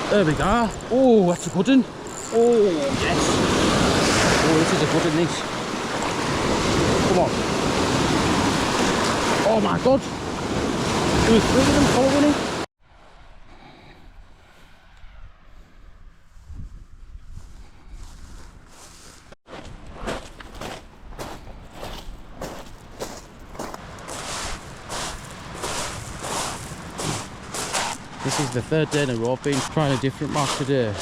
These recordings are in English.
There we go. Oh, that's a good one. Oh, yes. Oh, this is a good one, this. Come on. Oh my God. There was 3 of them following it. This is the 3rd day in a row. I've been trying a different mark today.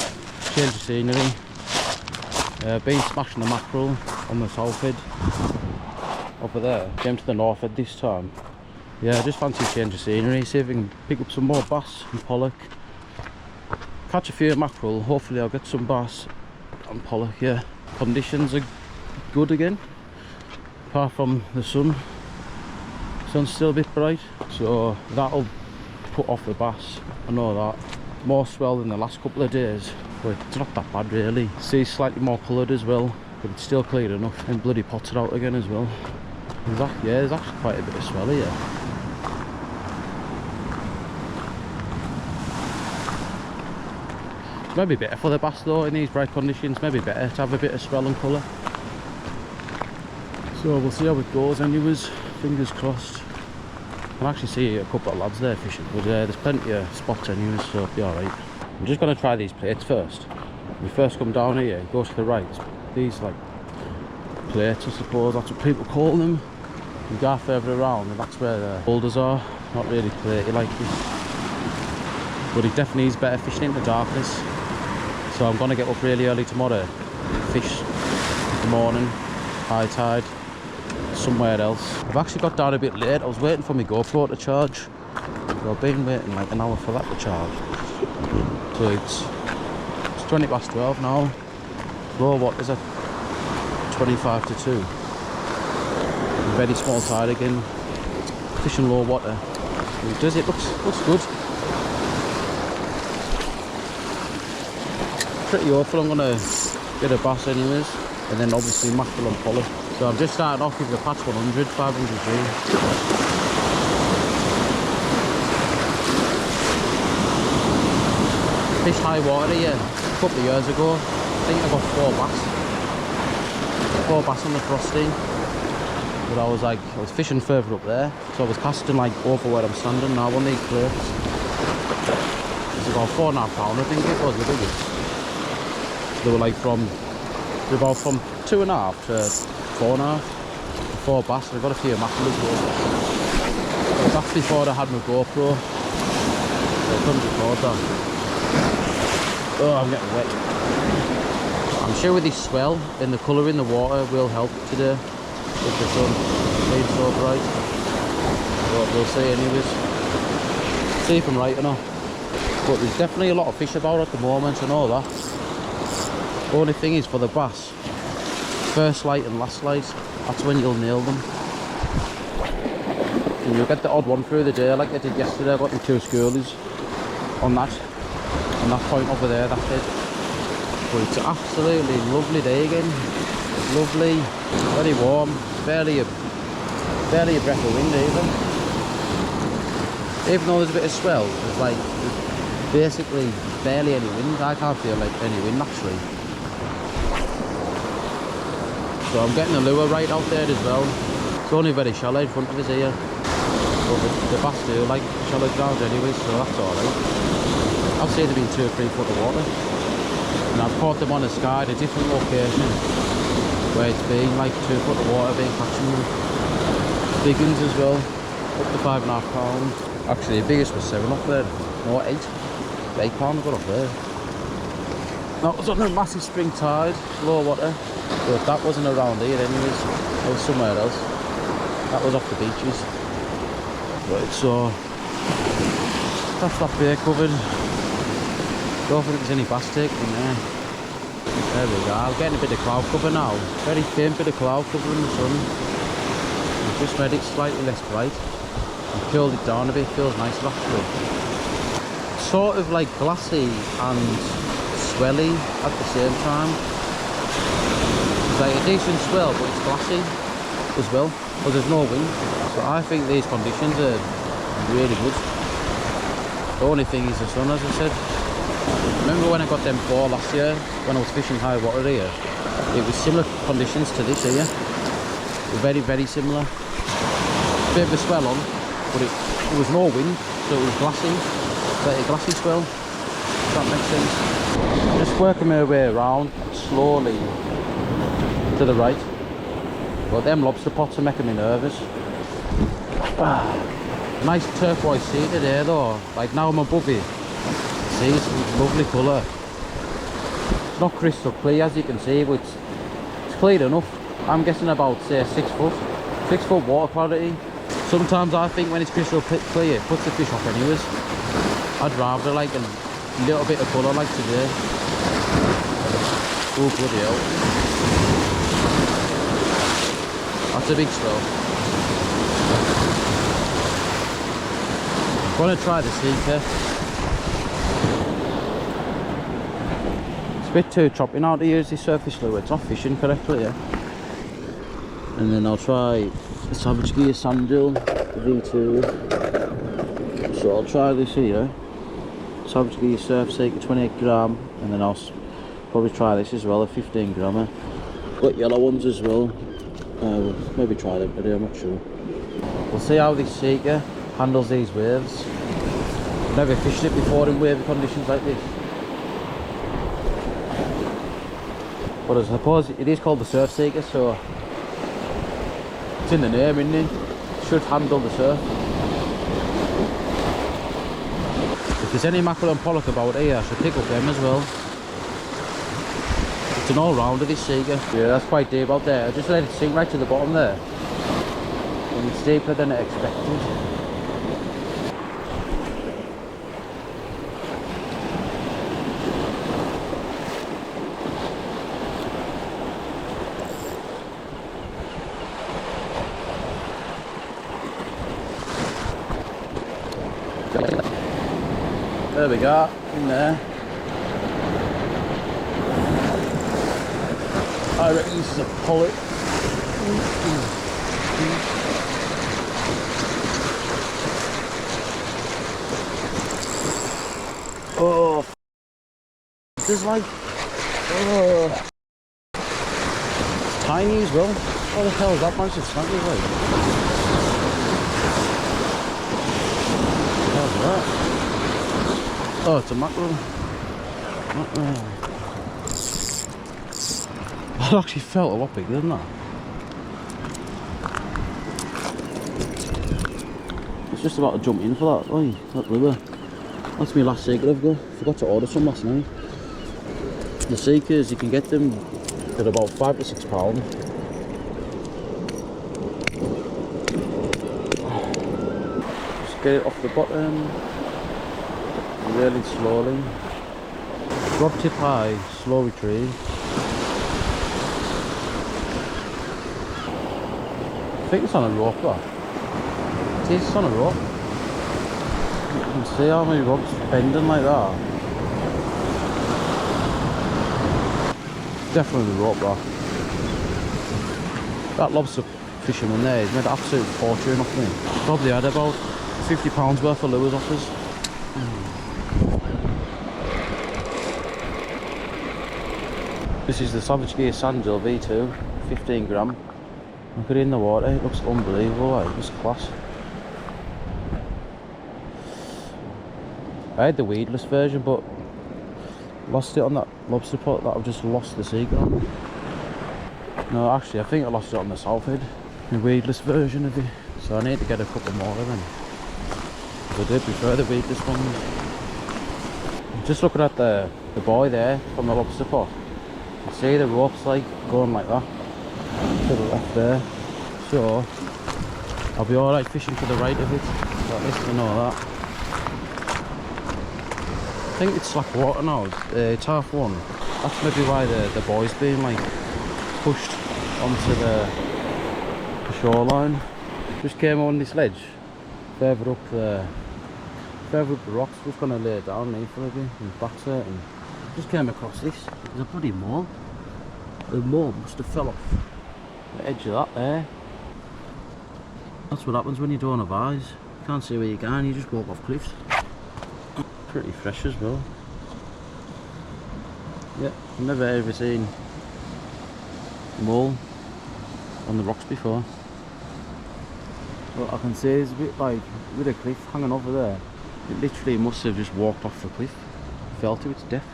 Change the scenery. Been smashing the mackerel on the south head. Over there. Came to the north head this time. Yeah, I just fancy change of scenery. See if we can pick up some more bass and pollock. Catch a few mackerel. Hopefully I'll get some bass and pollock. Yeah, conditions are good again. Apart from the sun. Sun's still a bit bright. So that'll put off the bass. I know that. More swell than the last couple of days, but it's not that bad really. Sea's slightly more coloured as well, but it's still clear enough. And bloody pots are out again as well. Yeah, there's actually quite a bit of swell here. It's maybe better for the bass though in these bright conditions. Maybe better to have a bit of swell and colour. So we'll see how it goes anyways. Fingers crossed. I can actually see a couple of lads there fishing, but there's plenty of spots anyways, so it'll be alright. I'm just going to try these plates first. When you first come down here, go to the right. These like plates, I suppose, that's what people call them. You go further around and that's where the boulders are. Not really platey like this. But it definitely is better fishing in the darkness. So I'm going to get up really early tomorrow, fish in the morning, high tide. Somewhere else. I've actually got down a bit late. I was waiting for my GoPro to charge. So I've been waiting like an hour for that to charge. So it's 20 past 12 now. Low water is at 25 to 2. Very small tide again. Fishing low water. It does, it looks good. Pretty hopeful I'm gonna get a bass anyways. And then obviously mackerel and pollock. So I'm just starting off with the patch 100, 500 G. Fished high water here a couple of years ago. I think I got 4 bass. 4 bass on the frosty. But I was fishing further up there. So I was casting like over where I'm standing now on these plates. It's about 4.5 pound, I think it was the biggest. They were like about from 2.5 to 4.5, 4 bass. I got a few mackerel as well. That's before I had my GoPro. So I couldn't record that. Oh, I'm getting wet. I'm sure with this swell and the colour in the water will help today with the sun being so bright. But we'll see anyways. See if I'm right or not. But there's definitely a lot of fish about at the moment, I know that. Only thing is for the bass, first light and last light, that's when you'll nail them. And you'll get the odd one through the day like I did yesterday. I got them 2 schoolies on that point over there, that did. But it's an absolutely lovely day again. It's lovely, very warm, barely a breath of wind even though there's a bit of swell. There's basically barely any wind. I can't feel like any wind actually. So I'm getting the lure right out there as well. It's only very shallow in front of us here. But the bass do like shallow ground anyway, so that's alright. I've seen them in 2 or 3 foot of water. And I've caught them on a sky at a different location where it's been like 2 foot of water, being catching them. Big ones as well, up to 5.5 pounds. Actually the biggest was 7 up there. No, 8. 8 pounds I got up there. That was on a massive spring tide, low water. But that wasn't around here anyways, it was somewhere else. That was off the beaches. Right, so that's that bay covered. Don't think there's any bass taken in there. There we go, I'm getting a bit of cloud cover now. Very faint bit of cloud cover in the sun. I've just made it slightly less bright. And cooled it down a bit, feels nice actually. Sort of like glassy and swelly at the same time. It's like a decent swell, but it's glassy as well, but there's no wind. So I think these conditions are really good. The only thing is the sun, as I said. Remember when I got them 4 last year, when I was fishing high water here? It was similar conditions to this here. Very, very similar. Bit of a swell on, but it was no wind, so it was glassy. Like a glassy swell, if that makes sense. Just working my way around slowly to the right. But them lobster pots are making me nervous. Nice turquoise sea today though. Like now I'm above it. See, it's lovely colour. It's not crystal clear as you can see, but it's clear enough. I'm guessing about say 6 foot. 6 foot water quality. Sometimes I think when it's crystal clear it puts the fish off anyways. I'd rather like a little bit of colour like today. Oh bloody hell. That's a big swell. I'm gonna try the seeker. It's a bit too choppy now to use this surface lure, it's not fishing correctly, yeah. And then I'll try the Savage Gear Sandeel V2. So I'll try this here. Savage Gear Surf Seeker 28 gram, and then I'll probably try this as well, a 15 grammer. Got yellow ones as well. Maybe try them today, I'm not sure. We'll see how this Seeker handles these waves. Never fished it before in wavy conditions like this. But I suppose it is called the Surf Seeker, so it's in the name, isn't it? Should handle the surf. If there's any mackerel and pollock about here, I should pick up them as well. It's an all-rounder, this Seeker. Yeah, that's quite deep out there. I just let it sink right to the bottom there. And it's deeper than I expected. There we go, in there. I reckon this is a pollock. Oh, there's like, oh, it's tiny as well. What the hell is that bunch of snappers like? What the hell is that? Oh, it's a mackerel. That actually felt a lot bigger than that. It's just about to jump in for that. Oh, that lure. That's my last Seeker I've got. Forgot to order some last night. The Seekers, you can get them at about £5 to £6. Just get it off the bottom. Really slowly. Rod tip high, slow retrieve. I think it's on a rope though. It is on a rope. You can see how many ropes bending like that. Definitely the rope though. That lobster fisherman there, he's made an absolute fortune off me. Probably had about £50 worth of lures off us. This is the Savage Gear Sandeel V2, 15 gram. Look at it in the water, it looks unbelievable, like, it's class. I had the weedless version, but lost it on that lobster pot that I've just lost the Seeker on. No, actually, I think I lost it on the south head, the weedless version of it. So I need to get a couple more of them. I do prefer the weedless ones. I'm just looking at the buoy there from the lobster pot. You can see the ropes like going like that to the left there. So I'll be alright fishing to the right of it. At least I know that. I think it's slack water now. It's 1:30. That's maybe why the buoy's being like pushed onto the shoreline. Just came on this ledge further up the rocks. Just gonna lay it down there for a bit and back to it, and just came across this. There's a bloody mole. The mole must have fell off the edge of that there. That's what happens when you don't have eyes. You can't see where you're going, you just walk off cliffs. Pretty fresh as well. Yeah, I've never ever seen mole on the rocks before. Well, I can see it's a bit like with a cliff hanging over there. It literally must have just walked off the cliff, fell to its death.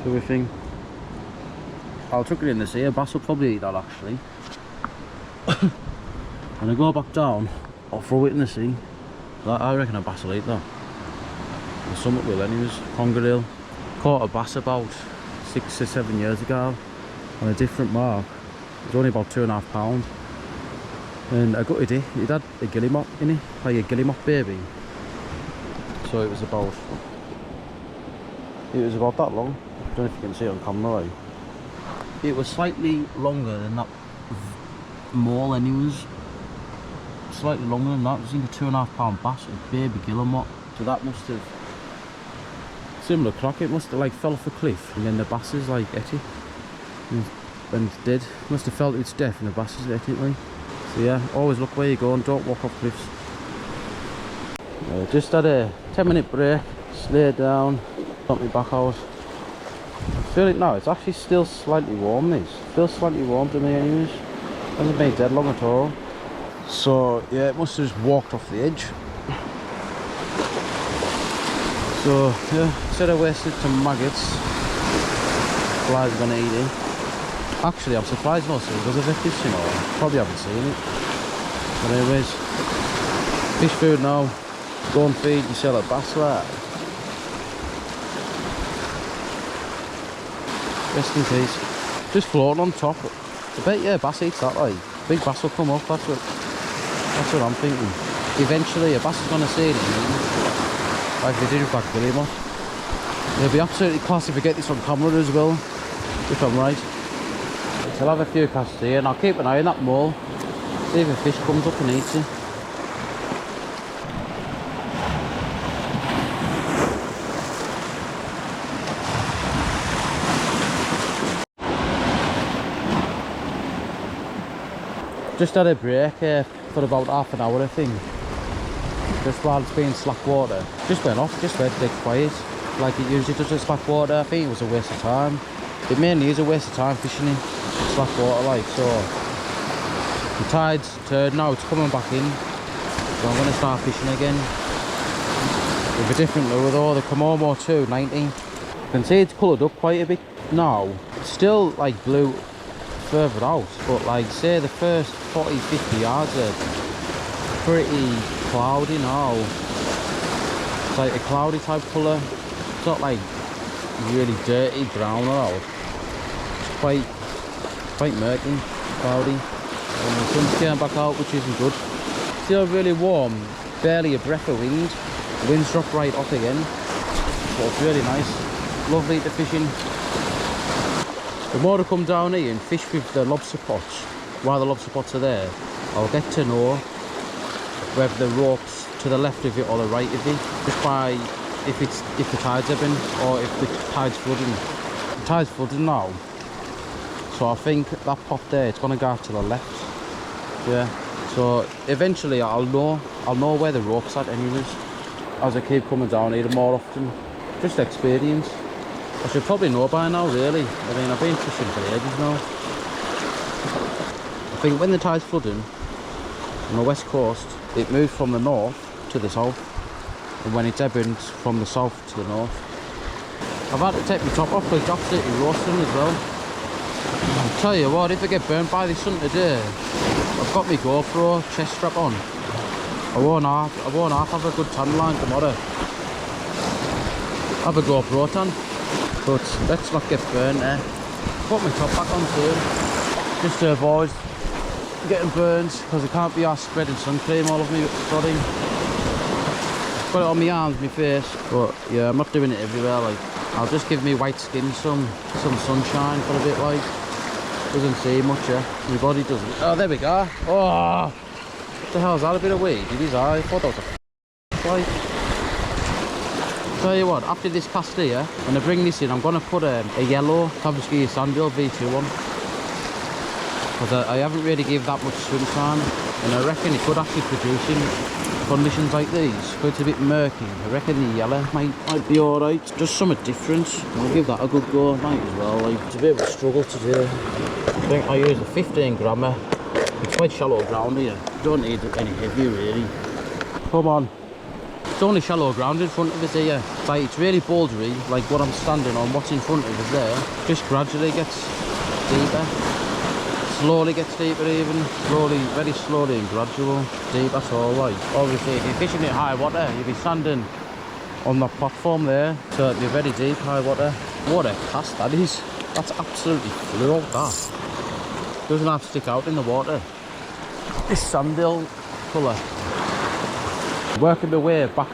So we think I'll chuck it in the sea. A bass will probably eat that actually. When I go back down, I'll throw it in the sea. I reckon a bass will eat that. The summit will anyways. CUMBRIA. Caught a bass about 6 or 7 years ago on a different mark. It was only about 2.5 pounds. And I gutted it. It had a gilly mop in it, like a gilly mop baby. So it was about that long. I don't know if you can see it on camera. Right? It was slightly longer than that mole anyways. Slightly longer than that. It was like a 2.5 pound bass, a baby gilly mop. So that must have similar crack. It must have like fell off a cliff and then the bass is like ate it and dead. Must have fell to its death and the bass is ate it like. So yeah, always look where you go and don't walk off cliffs. Just had a 10-minute break, just laid down, got me back out. I feel it now, it's actually still slightly warm this. Feels slightly warm to me anyways. Hasn't been dead long at all. So yeah, it must have just walked off the edge. So yeah, instead I wasted some maggots, flies are gonna eat it. Actually, I'm surprised most of it because of this, you know. Probably haven't seen it. But anyways, fish food now. Go and feed yourself a bass there. Rest in peace. Just floating on top. I bet yeah, bass eats that like. Big bass will come up. That's what I'm thinking. Eventually, a bass is gonna see it. Like they did with Back William. It'll be absolutely class if we get this on camera as well. If I'm right. I'll have a few casts here and I'll keep an eye on that mole, see if a fish comes up and eats it. Just had a break for about half an hour I think. Just while it's been slack water. Just went off, just went dead quiet. Like it usually does with slack water. I think it was a waste of time. It mainly is a waste of time fishing in slack water like, so the tide's turned now, it's coming back in, so I'm going to start fishing again with a different lure though, the Komodo 290. You can see it's coloured up quite a bit now. It's still like blue further out, but like say the first 40-50 yards are pretty cloudy now. It's like a cloudy type colour. It's not like really dirty brown or out. It's quite murky, cloudy, and the sun's getting back out, which isn't good. Still really warm, barely a breath of wind. The wind's dropped right off again, so it's really nice. Lovely to fish in. The more I come down here and fish with the lobster pots, while the lobster pots are there, I'll get to know whether the rope's to the left of it or the right of it, just by if the tide's ebbing or if the tide's flooding. The tide's flooding now. So I think that pot there, it's gonna go to the left. Yeah. So eventually I'll know where the rope's at anyways. As I keep coming down here more often. Just experience. I should probably know by now really. I mean I've been fishing for ages now. I think when the tide's flooding on the west coast, it moves from the north to the south. And when it's ebbing from the south to the north. I've had to take my top off because it's absolutely roasting as well. I'll tell you what, if I get burnt by this sun today, I've got my GoPro chest strap on. I won't have a good tan line tomorrow. Have a GoPro tan, but let's not get burnt there. Put my top back on too, just to avoid getting burned, because I can't be arsed spreading sun cream all over me body. Got it on my arms, my face, but yeah, I'm not doing it everywhere. Like, I'll just give me white skin some sunshine for a bit. Like, doesn't see much, yeah. My body doesn't. Oh, there we go. Oh, what the hell is that? A bit of weed in his eye. I thought that was a fly. Tell you what, after this cast here, when I bring this in, I'm gonna put a yellow Savage Gear Sandeel V2 on, because I haven't really given that much swim time, and I reckon it could actually produce him conditions like these, but it's a bit murky, I reckon the yellow might be alright. Just something different. I'll give that a good go, might as well. Like, it's a bit of a struggle to do. I think I use a 15 grammer. It's quite shallow ground here. Don't need any heavier really. Come on. It's only shallow ground in front of us here. It's like, it's really bouldery, like what I'm standing on, what's in front of us there. Just gradually gets deeper. Slowly gets deeper even. Slowly, very slowly and gradual. Deep, that's all right. Obviously, if you're fishing in high water, you'll be standing on that platform there. So it'll be very deep, high water. What a cast that is. That's absolutely flew out, that. Doesn't have to stick out in the water. This sandeel colour. Working my way back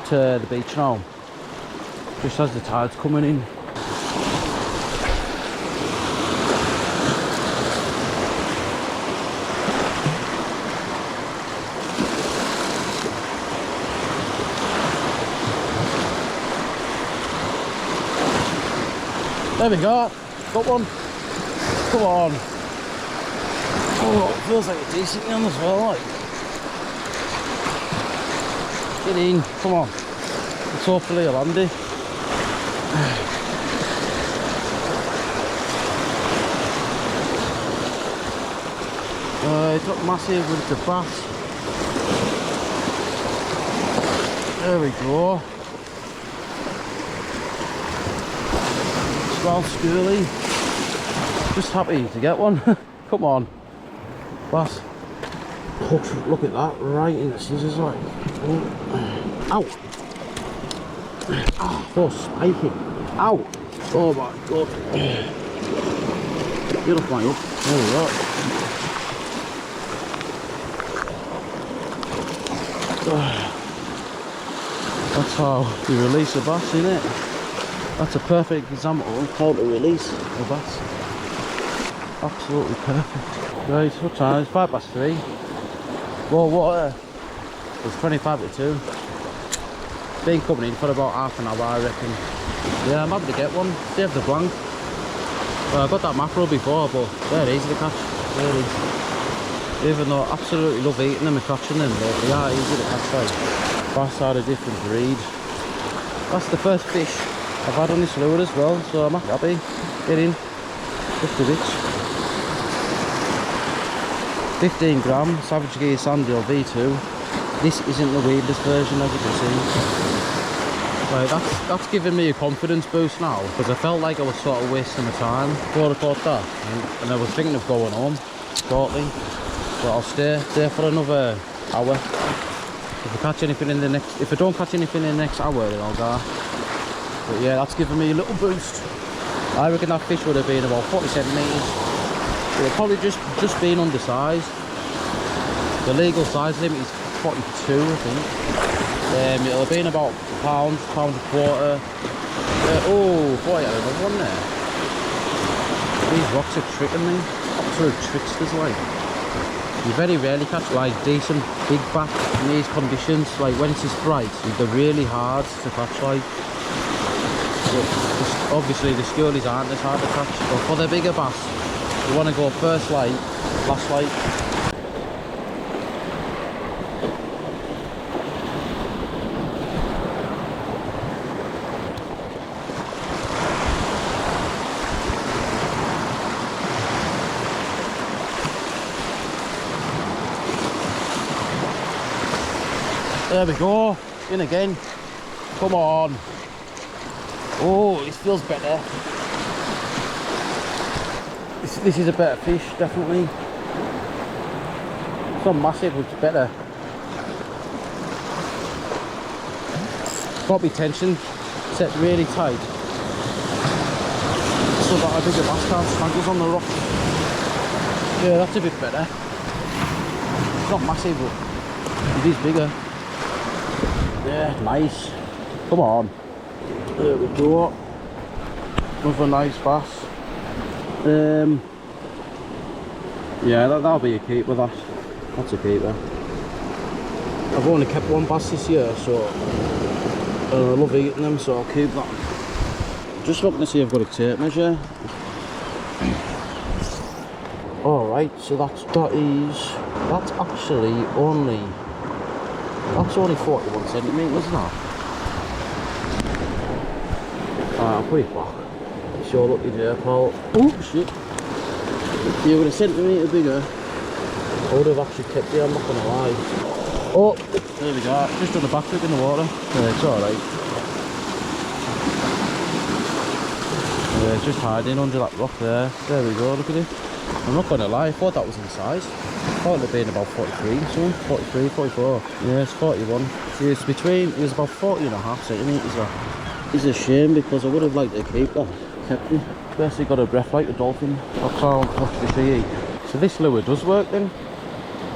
to the beach now, just as the tide's coming in. There we go, got one. Come on. Oh, it feels like a decent one as well, like. Get in, come on. It's hopefully a landy. It's not massive with the bass. There we go. Swell schooly. Just happy to get one. Come on. Bass. Oh, look at that, right in the scissors like. Oh. Ow! Ah, so spiky. Ow! Oh my god. Get off my hook. There we go. That's how you release a bass, isn't it? That's a perfect example of how to release a bass. Absolutely perfect. Right, what time? It's 3:05. Raw water. It's 25 to 2. Been coming in for about half an hour, I reckon. Yeah, I'm happy to get one. Save the blank. Well, I got that mackerel before, but they're easy to catch. Really. Even though I absolutely love eating them and catching them, but they are easy to catch. Like. Bass are a different breed. That's the first fish I've had on this lure as well, so I'm happy. Get in. Just a bit. 15 gram Savage Gear Sandeel V2. This isn't the weedless version, as you can see. Right, that's giving me a confidence boost now, because I felt like I was sort of wasting my time before I caught that, and I was thinking of going home shortly. But I'll stay for another hour. If I catch anything in the next, if I don't catch anything in the next hour, then I'll go. But yeah, that's giving me a little boost. I reckon that fish would have been about 40 centimetres. It would probably just been undersized. The legal size limit is 42, I think. It'll have been about pound and a quarter. Oh boy, I had another one there. These rocks are tricking me. Absolute tricksters, like. You very rarely catch like decent big bass in these conditions. Like when it's this bright, they're really hard to catch. Like, but obviously the schoolies aren't as hard to catch. But for the bigger bass, you want to go first light, last light. There we go, in again. Come on. Oh, this feels better. This is a better fish, definitely. It's not massive, but it's better. Got my tension set really tight, so that a bigger bass can't smack us on the rock. Yeah, that's a bit better. It's not massive, but it is bigger. Yeah, nice. Come on. There we go. Another nice bass. Yeah, that'll be a keeper. That's a keeper. I've only kept one bass this year, so I love eating them, so I'll keep that. Just looking to see if I've got a tape measure. Alright, so that's actually only That's only 41 centimetres now. Alright, I'll put it back. Sure, look you there, pal. Oh shit. If you were a centimetre bigger, I would have actually kept it, I'm not gonna lie. Oh, there we go. Just done a backflip in the water. Yeah, it's alright. Yeah, it's just hiding under that rock there. There we go, look at it. I'm not gonna lie, I thought that was in size. I thought it would have been about 43, so 43, 44. Yeah, it's 41. See, it's between, it was about 40.5 centimetres. It's a shame because I would have liked to keep that. Kept it. Basically got a breath like a dolphin. I can't touch the sea. So this lure does work then.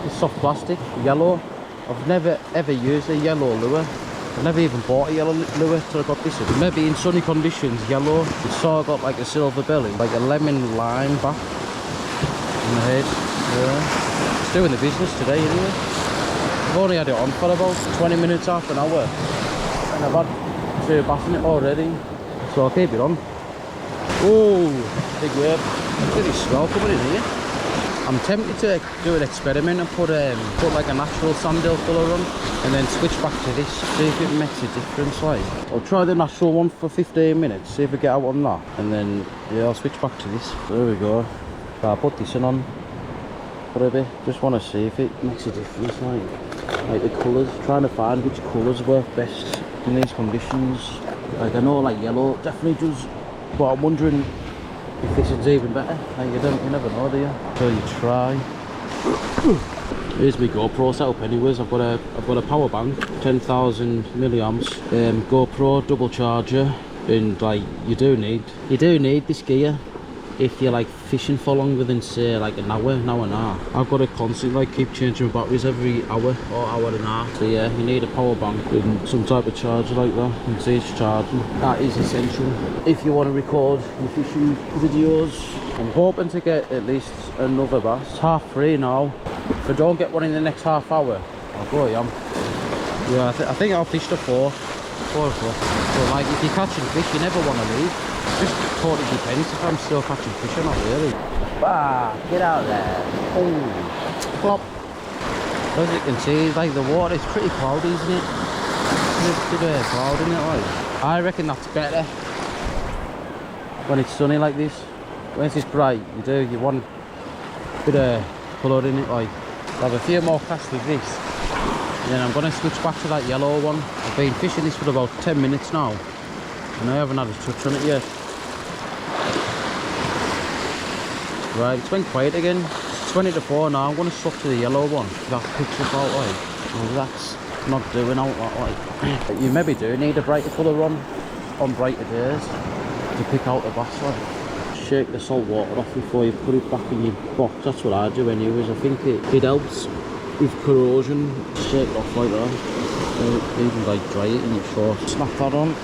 It's soft plastic, yellow. I've never ever used a yellow lure. I've never even bought a yellow lure till I got this in. Maybe in sunny conditions, yellow. It's sort of got like a silver belly, like a lemon lime back in the head. Yeah. It's doing the business today anyway. I've only had it on for about 20 minutes, half an hour. And I've had 2 bass in it already. So I'll keep it on. Oh, big wave. Look at this swell coming in here. I'm tempted to do an experiment and put like a natural Sandeel colour on and then switch back to this, see if it makes a difference. Like, I'll try the natural one for 15 minutes, see if I get out on that, and then yeah, I'll switch back to this. There we go. So I'll put this on for a bit. Just want to see if it makes a difference. Like the colours, trying to find which colours work best in these conditions. Like I know like yellow definitely does, but I'm wondering if this is even better. Like you never know, do you? So you try. Here's my GoPro setup anyways. I've got a power bank, 10,000 milliamps, GoPro double charger, and like you do need this gear if you're like fishing for longer than say like an hour and a half. I've got to constantly like keep changing my batteries every hour or hour and a half. So yeah, you need a power bank and some type of charger like that, and see it's charging. That is essential if you want to record your fishing videos. I'm hoping to get at least another bass. It's 3:30 now. If I don't get one in the next half hour, I'll go yam. Yeah, I think I'll fish to 4 o'clock. So like if you're catching fish, you never want to leave. Just totally depends if I'm still catching fish or not really. Ah, get out there. Oh, plop. As you can see, like the water is pretty cloudy, isn't it? It's a bit cloud, isn't it? Like, I reckon that's better when it's sunny like this. When it's bright, you want a bit of colour in it. Like, I'll have a few more casts with this. And then I'm going to switch back to that yellow one. I've been fishing this for about 10 minutes now, and I haven't had a touch on it yet. Right, it's went quiet again. It's 20 to 4 now. I'm going to swap to the yellow one. That picks up out like. Well, that's not doing out that like. You maybe do need a brighter colour on brighter days to pick out the bass like. Shake the salt water off before you put it back in your box. That's what I do anyways. I think it helps with corrosion. Shake it off like that. Even like dry it in your shorts. Snap that on.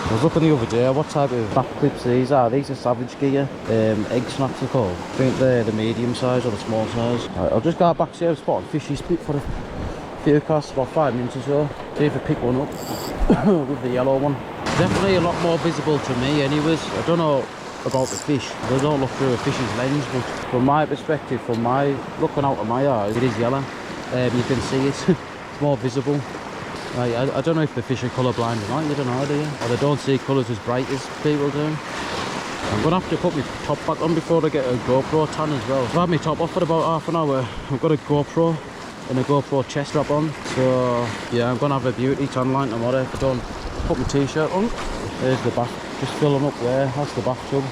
I was looking the other day what type of back clips these are. These are Savage Gear egg snaps they're called. I think they're the medium size or the small size. Right, I'll just go back to the spot and fishy spit for a few casts, about 5 minutes or so. See if I pick one up with the yellow one. Definitely a lot more visible to me anyways. I don't know about the fish. They don't look through a fish's lens, but from my perspective, from my looking out of my eyes, it is yellow. You can see it. It's more visible. Like, I don't know if the fish are colour blind or not, you don't know, do you? Or they don't see colours as bright as people do. I'm going to have to put my top back on before I get a GoPro tan as well. I've had my top off for about half an hour. I've got a GoPro and a GoPro chest strap on. So yeah, I'm going to have a beauty tan line tomorrow if I don't put my t-shirt on. There's the bath, just fill them up there, that's the bathtub.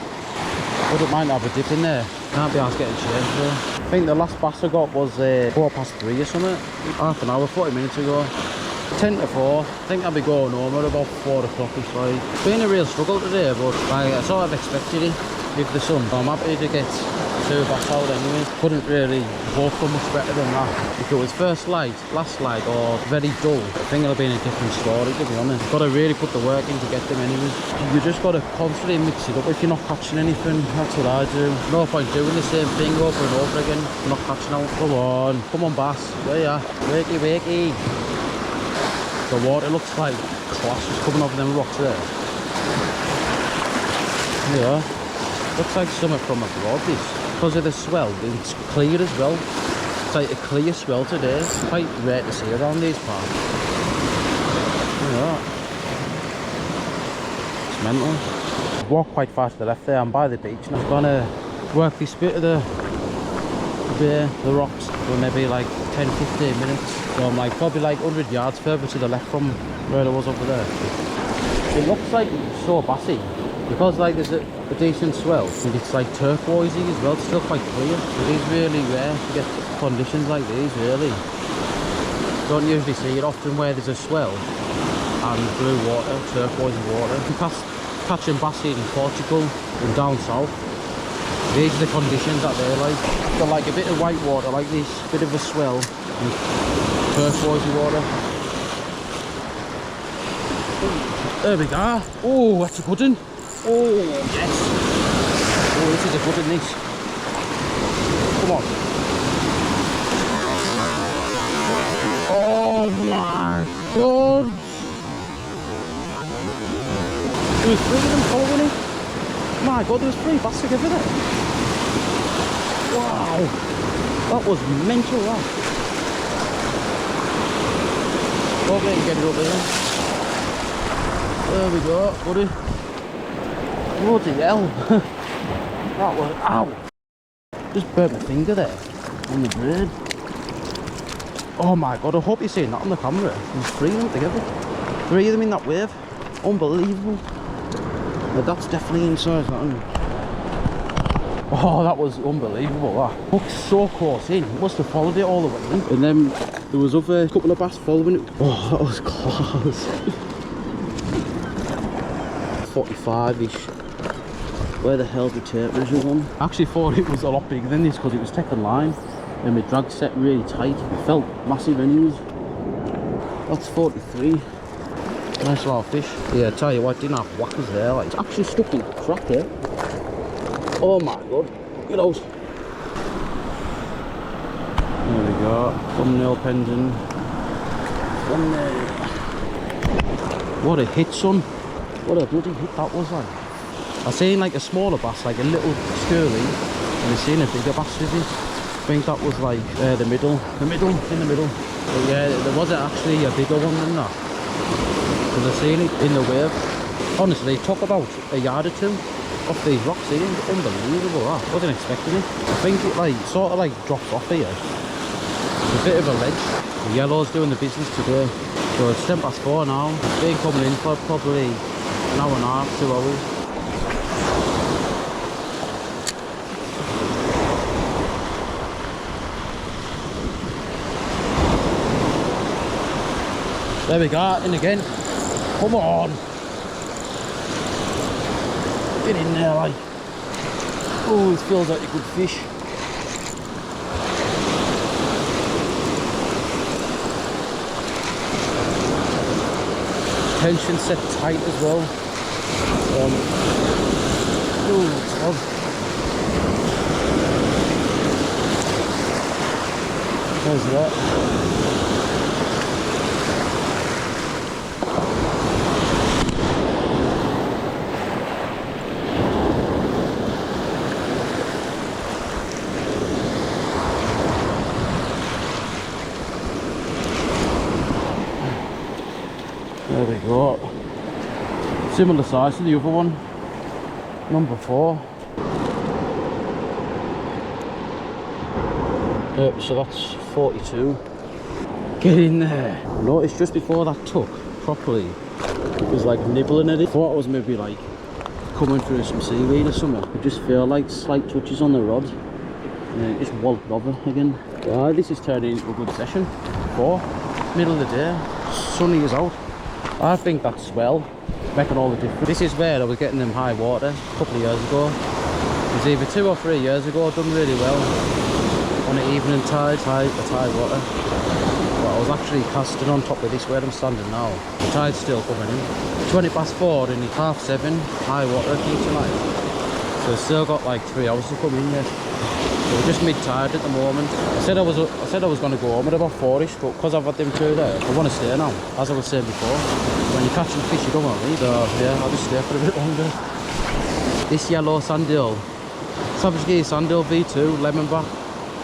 Wouldn't mind have a dip in there. Can't be asked getting changed though. I think the last bass I got was 3:15 or something. Half an hour, 40 minutes ago. 10 to 4, I think I'll be going home at about 4 o'clock. It's been a real struggle today, but like, I sort of expected it with the sun. I'm happy to get 2 bass out anyway. Couldn't really hope for much better than that. If it was first light, last light, or very dull, I think it'll be in a different story, to be honest. Got to really put the work in to get them anyway. You just got to constantly mix it up if you're not catching anything. That's what I do. No point doing the same thing over and over again. Not catching out. Come on bass, there you are. Wakey, wakey. The water looks like class just coming over them rocks there. Yeah, looks like something from abroad this. Because of the swell, it's clear as well. It's like a clear swell today. It's quite rare to see around these parts. Look at that. It's mental. Walk quite far to the left there. I'm by the beach and I'm gonna work this bit of the bay, the rocks, for maybe like 10-15 minutes. So I'm like probably like 100 yards further to the left from where I was over there. It looks like so bassy because like there's a decent swell and it's like turquoisey as well. It's still quite clear. It is really rare to get conditions like these, really. Don't usually see it often where there's a swell and blue water, turquoisey water. You can catch and bass in Portugal and down south. These are the conditions that they like. Got like a bit of white water like this, bit of a swell and turquoisey water. There we go. Oh, that's a good one. Oh, yes. Oh, this is a good one, this. Come on. Oh my god. There was 3 of them following it. My god, there was 3 bass together there. Wow. That was mental, that. Hope they can get it up there. There we go, buddy. Bloody hell. That was, ow. Just burnt my finger there on the braid. Oh my god, I hope you're seeing that on the camera. There's 3 of them together. 3 of them in that wave. Unbelievable. But that's definitely inside that one. Oh, that was unbelievable, that. Looked so close in. Must have followed it all the way in. And then there was other couple of bass following it. Oh, that was close. 45-ish. Where the hell's the tape measure one? I actually thought it was a lot bigger than this because it was taken line and my drag set really tight. It felt massive anyways. That's 43. Nice little fish. Yeah, I tell you what, didn't have whackers there. Like, it's actually stuck in crack there. Oh my god. Look at those. There we go. Thumbnail pendant. Thumbnail. What a hit, son. What a bloody hit that was, like. I seen like a smaller bass, like a little scurly, and I seen a bigger bass with it. I think that was like the middle. In the middle. But yeah, there wasn't actually a bigger one than that. Because I seen it in the wave. Honestly, it took about a yard or 2 off these rocks here. Unbelievable, that. Wasn't expecting it. I think it like sort of like drops off here. It's a bit of a ledge. The yellow's doing the business today. So it's 4:10 now. It's been coming in for probably an hour and a half, 2 hours. There we go, in again. Come on. Get in there, like. Oh, it feels like a good fish. Tension set tight as well. Oh, God. There's that. There we go. Similar size to the other one. Number 4. So that's 42. Get in there. I noticed just before that took properly, it was like nibbling at it. I thought it was maybe like coming through some seaweed or something. I just feel like slight touches on the rod. And then it just walloped over again. This is turning into a good session. 4. Middle of the day. Sunny as out. I think that's swell, making all the difference. This is where I was getting them high water a couple of years ago. It was either 2 or 3 years ago. I've done really well on an evening tide water. But I was actually casting on top of this where I'm standing now. The tide's still coming in. 4:20 and it's 7:30, high water tonight. So I've still got like 3 hours to come in yet. So we're just mid-tide at the moment. I said I was going to go home at about 4ish, but because I've had them 2 there, I want to stay now. As I was saying before, when you're catching fish, you don't want to leave. So yeah, I'll just stay for a bit longer. This yellow sandeel, Savage Gear Sandeel V2 lemonback.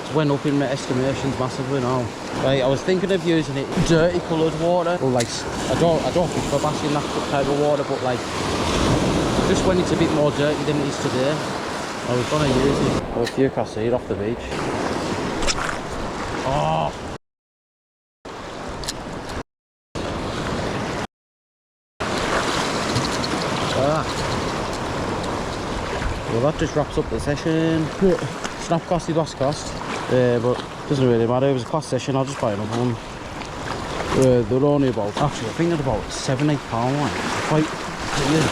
It's went up in my estimations massively now. Right, I was thinking of using it dirty coloured water, or like I don't fish for bass in that type of water, but like just when it's a bit more dirty than it is today, I was gonna use it. Oh, if you can see it off the beach. Oh. Well, that just wraps up the session. Snap casted last cast, but doesn't really matter. It was a class session. I'll just buy another one. They're only about, actually I think they're about £7-8 like, quite good.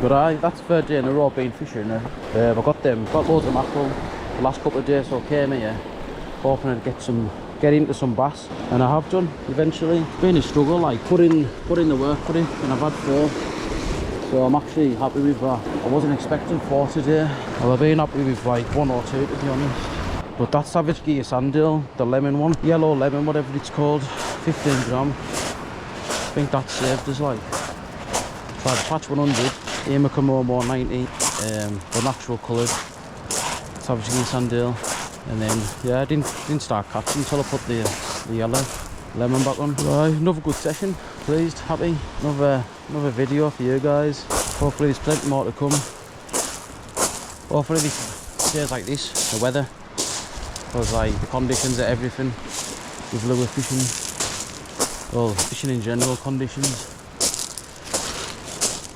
But that's third day in a row been fishing. I got loads of mackerel the last couple of days, so I came here hoping I'd get into some bass, and I have done eventually. It's been a struggle, like put in the work for it, and I've had 4. So I'm actually happy with that. I wasn't expecting 4 today. Well, I've been happy with like 1 or 2 to be honest. But that Savage Gear Sandeel, the lemon one, yellow lemon, whatever it's called, 15 gram. I think that saved us like. Tried to catch 100, Aim Komomo 90, the natural coloured Savage Gear Sandeel. And then, yeah, I didn't start catching until I put the yellow lemon back on. Right, another good session. Pleased, happy. Another video for you guys. Hopefully there's plenty more to come. Hopefully this days like this, the weather, because like the conditions are everything with lure fishing. Well, fishing in general conditions,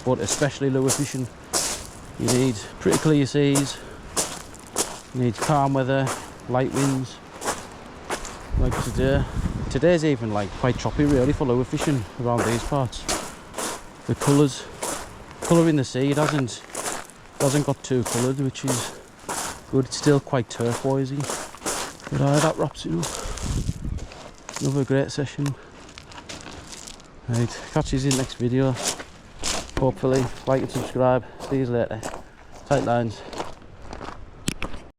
but especially lure fishing. You need pretty clear seas. You need calm weather, light winds, like today. Today's even like quite choppy really for lure fishing around these parts. The colour in the sea, it hasn't got too coloured, which is good. It's still quite turquoisey. But that wraps it up. Another great session. Right, catch you in the next video. Hopefully, like and subscribe. See you later. Tight lines.